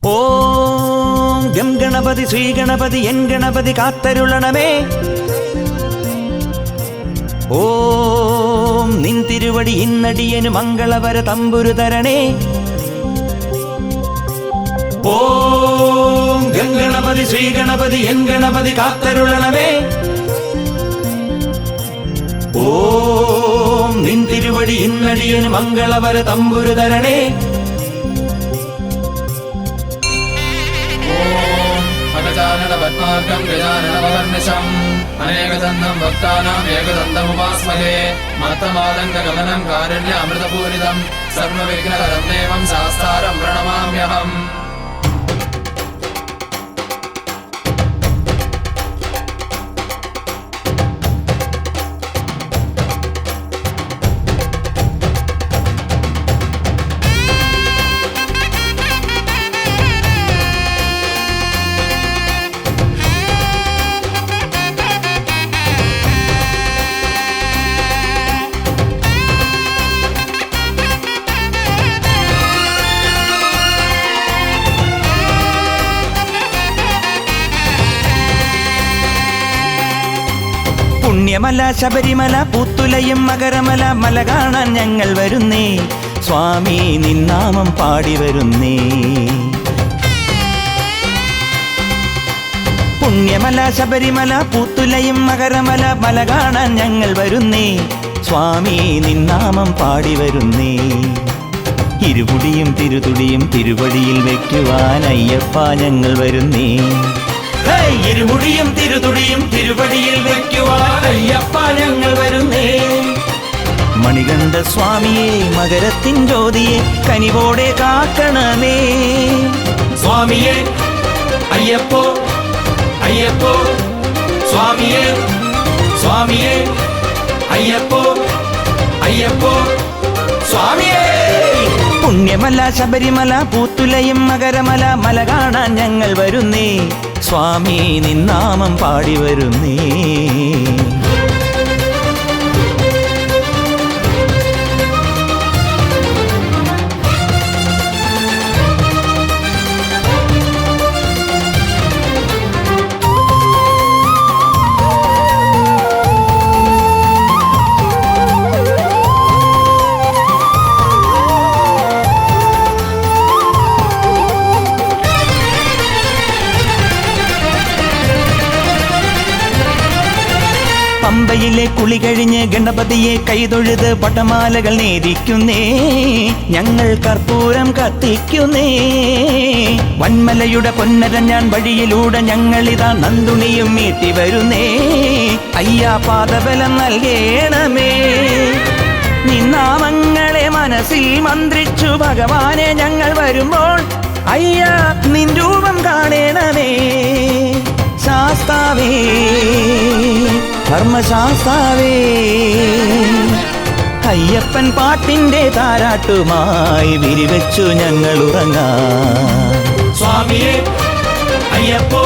ഓം gum Ganapathi Shri Ganapathi N Ganapathi കാത്തരുളണമേ. ഓം നിൻ തിരുവടി ഇന്നടിയനു മംഗളവര തമ്പുരു തരണേ. ഓം ഗം ഗണപതി ശ്രീ ഗണപതി എൻ ഗണപതി കാത്തരുളണമേ. ഓം നിൻ തിരുവടി ഇന്നടിയനു മംഗളവര തമ്പുരു തരണേ. പത്മാർഗം ഗജാനനമഹർനിശം അനേകദന്തം ഭക്താനാം ഏകദന്തമുപാസ്മഹേ. മത്തമാതംഗഗമനം കാരുണ്യാമൃതപൂരിതം സർവവിഘ്നഹരം ദേവം ശാസ്താരം പ്രണമാമ്യഹം. പുണ്യമല ശബരിമല പൂത്തുലയും മകരമല മല കാണാൻ ഞങ്ങൾ വരുന്നേ. സ്വാമി നിന്നാമം പാടി വരുന്നേ. പുണ്യമല ശബരിമല പൂത്തുലയും മകരമല മല കാണാൻ ഞങ്ങൾ വരുന്നേ. സ്വാമി നിന്നാമം പാടി വരുന്നേ. ഇരുമുടിയും തിരുതുടിയും തിരുവടിയിൽ വയ്ക്കുവാൻ അയ്യപ്പ ഞങ്ങൾ വരുന്നേ. ഇരുമുടിയും തിരുതുടിയും തിരുവടിയിൽ വയ്ക്കുവാൻ അയ്യപ്പ ഞങ്ങൾ വരുന്നേ. മണികണ്ഠ സ്വാമിയെ മകരത്തിൻ ജ്യോതിയെ കനിവോടെ കാക്കണമേ. സ്വാമിയെ അയ്യപ്പോ അയ്യപ്പോ സ്വാമിയെ സ്വാമിയെ അയ്യപ്പോ അയ്യപ്പോ സ്വാമിയെ. പുണ്യമല ശബരിമല പൂത്തുലയും മകരമല മല കാണാൻ ഞങ്ങൾ വരുന്നേ. സ്വാമി നിന്നാമം പാടി വരുന്നേ. പമ്പയിലെ കുളി കഴിഞ്ഞ് ഗണപതിയെ കൈതൊഴുത് പട്ടമാലകൾ നേദിക്കുന്നേ. ഞങ്ങൾ കർപ്പൂരം കത്തിക്കുന്നേ. വന്മലയുടെ പൊന്നരഞ്ഞാൻ വഴിയിലൂടെ ഞങ്ങളിതാ നന്ദുണിയും മീട്ടി വരുന്നേ. അയ്യാ പാദബലം നൽകേണമേ. നിന്നാമങ്ങളെ മനസ്സിൽ മന്ത്രിച്ചു ഭഗവാനെ ഞങ്ങൾ വരുമ്പോൾ അയ്യാ നിൻ രൂപം കാണേണമേ. ശാസ്താവേ ധർമ്മശാസ്താവേ അയ്യപ്പൻ പാട്ടിന്റെ താരാട്ടുമായി വിരിവെച്ചു ഞങ്ങൾ ഉറങ്ങാം. സ്വാമിയെ അയ്യപ്പോ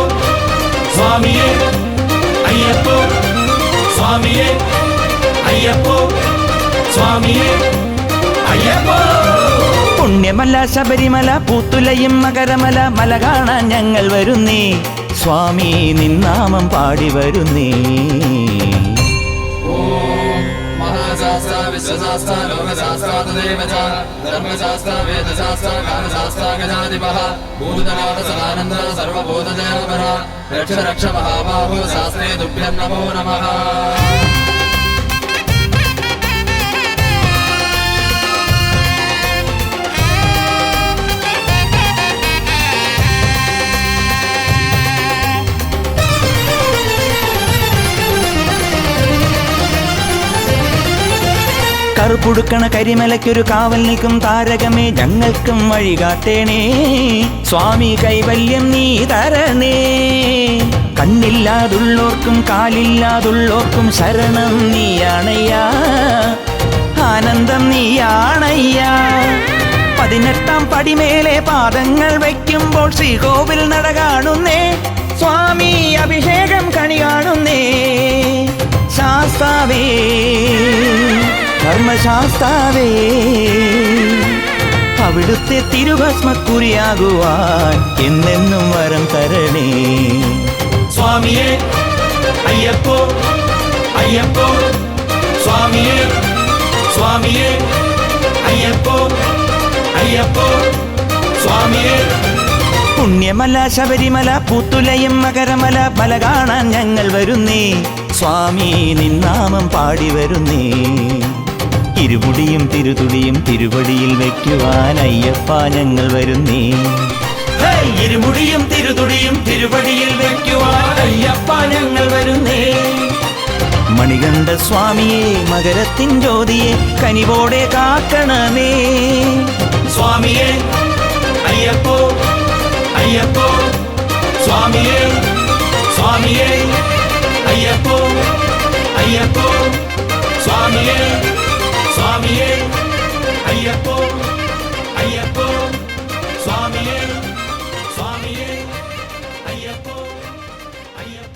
സ്വാമിയെ അയ്യപ്പോ സ്വാമിയെ അയ്യപ്പോ സ്വാമിയെ അയ്യപ്പോ. പുണ്യമല ശബരിമല പൂത്തുലയും മകരമല മല കാണാൻ ഞങ്ങൾ വരുന്നേ. സ്വാമി നിന്നാമം പാടി വരുന്നേ. മഹാശാസ്ത്ര വിശ്വശാസ്ത്ര ലോകശാസ്ത്ര തദേവ ച ധർമ്മശാസ്ത്ര വേദശാസ്ത്ര കാലശാസ്ത്ര ഗജാധിപഃ ഭൂതനാഥ സദാനന്ദ സർവബോധജയപര രക്ഷ രക്ഷ മഹാബാഹോ ശാസ്ത്രേ തുഭ്യം നമോ നമഃ. കറുപ്പുടുക്കണ കരിമലയ്ക്കൊരു കാവൽ നിൽക്കും താരകമേ ഞങ്ങൾക്കും വഴി കാട്ടേണേ. സ്വാമി കൈവല്യം നീ തരണേ. കണ്ണില്ലാതുള്ളോർക്കും കാലില്ലാതുള്ളോർക്കും ശരണം നീയാണയ്യാ. ആനന്ദം നീയാണയ്യാ. 18 പടിമേലെ പാദങ്ങൾ വയ്ക്കുമ്പോൾ ശ്രീകോവിൽ നട കാണുന്നേ. സ്വാമി അഭിഷേകം കണി കാണുന്നേ. ശാസ്താവേ ധർമ്മശാസ്താവേ അവിടുത്തെ തിരുഭസ്മക്കുരിയാകുവാൻ എന്നെന്നും വരം തരണേ. സ്വാമിയേ അയ്യപ്പോ അയ്യപ്പോ സ്വാമിയേ സ്വാമിയേ അയ്യപ്പോ അയ്യപ്പോ സ്വാമിയേ. പുണ്യമല ശബരിമല പുത്തുലയും മകരമല മല കാണാൻ ഞങ്ങൾ വരുന്നേ. സ്വാമി നിന്നാമം പാടി വരുന്നേ. ഇരുമുടിയും തിരുതുടിയും തിരുവടിയിൽ വയ്ക്കുവാൻ അയ്യപ്പ ഞങ്ങൾ വരുന്നേ. ഇരുമുടിയും തിരുതുടിയും തിരുവടിയിൽ വയ്ക്കുവാൻ അയ്യപ്പ ഞങ്ങൾ വരുന്നേ. മണികണ്ഠ സ്വാമിയെ മകരത്തിൻ ജ്യോതിയെ കനിവോടെ കാക്കണമേ. സ്വാമിയേ അയ്യപ്പോ അയ്യപ്പോ സ്വാമിയേ സ്വാമിയേ അയ്യപ്പോ അയ്യപ്പോ സ്വാമിയേ സ്വാമിയേ അയ്യപ്പോ അയ്യപ്പോ സ്വാമിയേ സ്വാമിയേ അയ്യപ്പോ അയ്യപ്പോ.